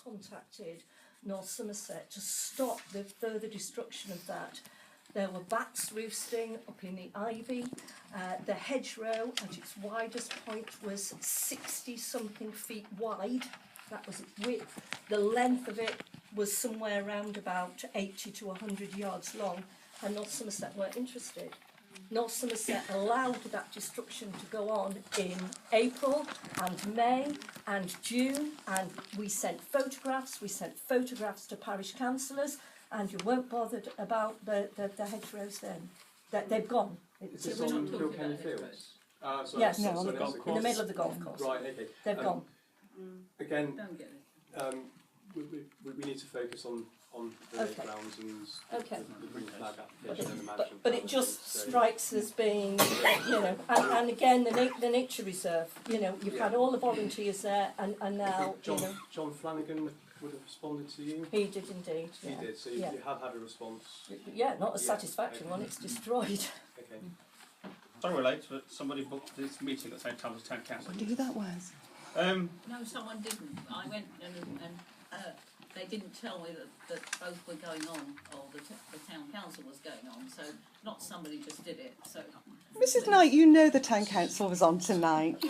contacted North Somerset to stop the further destruction of that. There were bats roosting up in the ivy. The hedgerow at its widest point was 60-something feet wide. That was its width. The length of it was somewhere around about 80 to 100 yards long, and North Somerset weren't interested. North Somerset allowed that destruction to go on in April and May and June, and we sent photographs to parish councillors, and you weren't bothered about the hedgerows then. They've gone. Is this on Kilkenny Fields? Sorry, yes, sorry, on the golf course. In the middle of the golf course. Right, okay. They've gone. Again, we need to focus on the Lake Grounds and the green flag application and the management. But it just strikes as being, you know, and again the nature reserve. You know, you've had all the volunteers there, and now John, you know. John Flanagan would have responded to you. He did indeed. Yeah. He did. So you have had a response. Yeah, not a satisfactory one. It's destroyed. Okay. Sorry we're late, but somebody booked this meeting at the same time as Town Council. I wonder who that was. No, someone didn't. I went and they didn't tell me that both were going on, or the Town Council was going on, so not somebody just did it. So, Mrs. Knight, you know the Town Council was on tonight.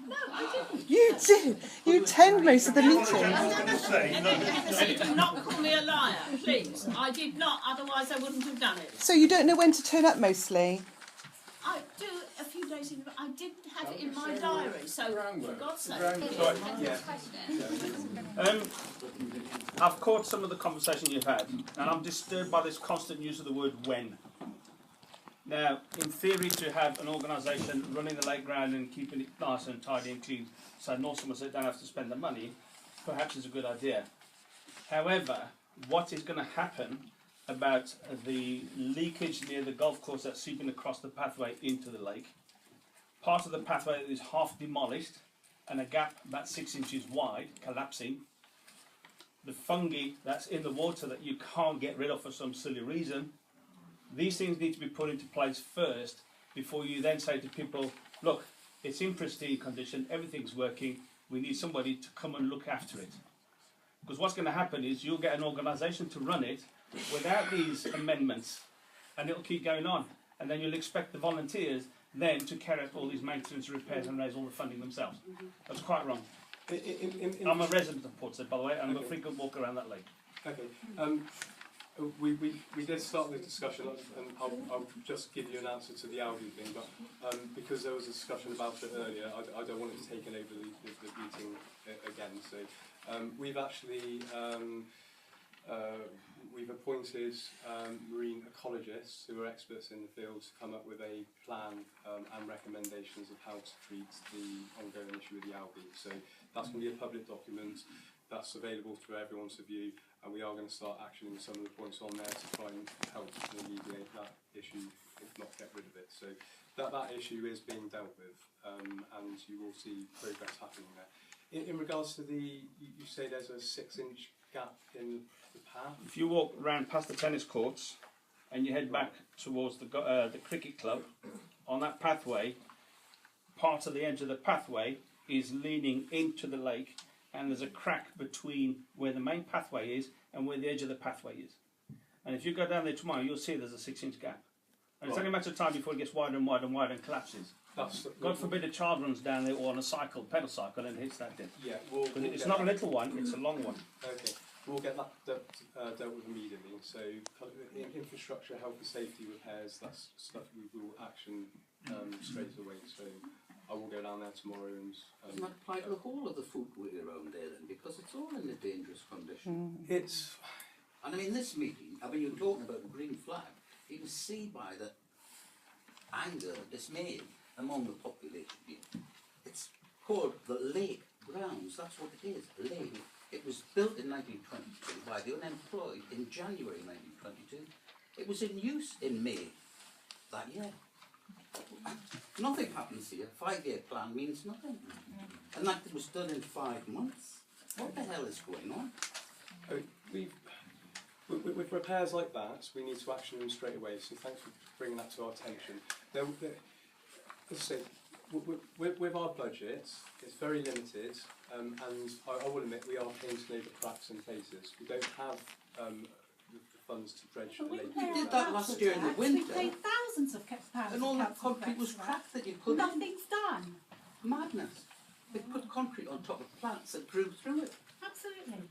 no, I didn't. You did. You attend most of the meetings. Do not call me a liar, please. I did not, otherwise I wouldn't have done it. So you don't know when to turn up mostly? I do a few days in, I didn't have it in my diary, so for God's sake. I've caught some of the conversation you've had, and I'm disturbed by this constant use of the word when. Now, in theory, to have an organisation running the lake ground and keeping it nice and tidy and clean, so North Somerset don't have to spend the money, perhaps is a good idea. However, what is going to happen about the leakage near the golf course that's seeping across the pathway into the lake? Part of the pathway is half demolished and a gap about 6 inches wide, collapsing. The fungi that's in the water that you can't get rid of for some silly reason. These things need to be put into place first before you then say to people, look, it's in pristine condition, everything's working, we need somebody to come and look after it. Because what's going to happen is you'll get an organisation to run it without these amendments, and it'll keep going on. And then you'll expect the volunteers then to carry out all these maintenance repairs and raise all the funding themselves. That's quite wrong. I'm a resident of Portishead, by the way, and I'm a frequent walker around that lake. Okay. We did start the discussion, and I'll just give you an answer to the Aldi thing, but because there was a discussion about it earlier, I don't want it to take over the meeting again. So we've actually we've appointed marine ecologists who are experts in the field to come up with a plan and recommendations of how to treat the ongoing issue with the algae. So that's going to be a public document that's available to everyone to view, and we are going to start actioning some of the points on there to try and help alleviate that issue, if not get rid of it. So that issue is being dealt with, and you will see progress happening there. In regards to you say there's a 6-inch gap in the path? If you walk round past the tennis courts and you head back towards the cricket club, on that pathway, part of the edge of the pathway is leaning into the lake, and there's a crack between where the main pathway is and where the edge of the pathway is. And if you go down there tomorrow, you'll see there's a 6-inch gap. And it's only a matter of time before it gets wider and wider and wider and collapses. God forbid a child runs down there or on a cycle, pedal cycle, and hits that dip. Yeah, it's not a little one, it's a long one. Okay, we'll get that dealt with immediately. So infrastructure, health and safety repairs, that's stuff we will action straight away. So I will go down there tomorrow and... Doesn't that apply to the whole of the footway around there then? Because it's all in a dangerous condition. It's... And I mean, this meeting, I mean, you're talking about the green flag, you can see by the anger, dismay among the population here. It's called the Lake Grounds, that's what it is, a lake. It was built in 1922 by the unemployed in January 1922. It was in use in May that year. Nothing happens here. 5-year plan means nothing. And that was done in 5 months. What the hell is going on? With repairs like that, we need to action them straight away. So thanks for bringing that to our attention. As I say, with our budget, it's very limited, and I will admit we are keen to know the cracks and places. We don't have the funds to dredge the But we lake. pay You did our that last council year in the tax, winter. We paid thousands of pounds And of all that council concrete was tax for crap that you that. put in. Nothing's done. Madness. They put concrete on top of plants that grew through it. Absolutely.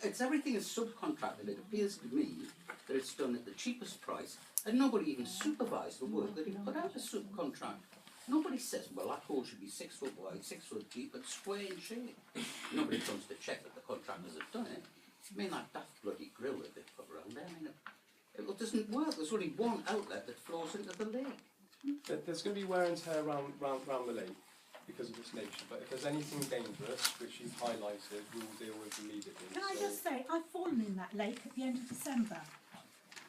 It's everything is subcontracted. It appears to me that it's done at the cheapest price, and nobody even supervised the work that he put out to subcontract. Nobody says, well, that hole should be 6 foot wide, 6 foot deep, but square in shape. Nobody comes to check that the contractors have done it. I mean, that daft bloody grill that they put around there, I mean, it doesn't work. There's only one outlet that flows into the lake. There's going to be wear and tear around the lake because of its nature, but if there's anything dangerous, which you've highlighted, we will deal with immediately. Can I So- just say, I've fallen in that lake at the end of December.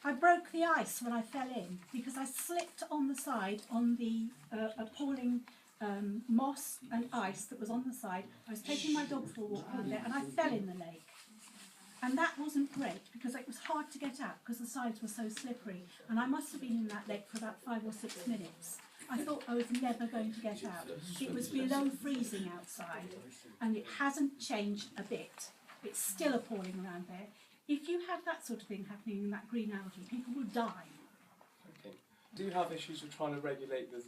I broke the ice when I fell in because I slipped on the side on the appalling moss and ice that was on the side. I was taking my dog for a walk over there and I fell in the lake. And that wasn't great because it was hard to get out because the sides were so slippery. And I must have been in that lake for about 5 or 6 minutes. I thought I was never going to get out. It was below freezing outside and it hasn't changed a bit. It's still appalling around there. If you have that sort of thing happening in that green algae, people will die. Okay. Do you have issues with trying to regulate the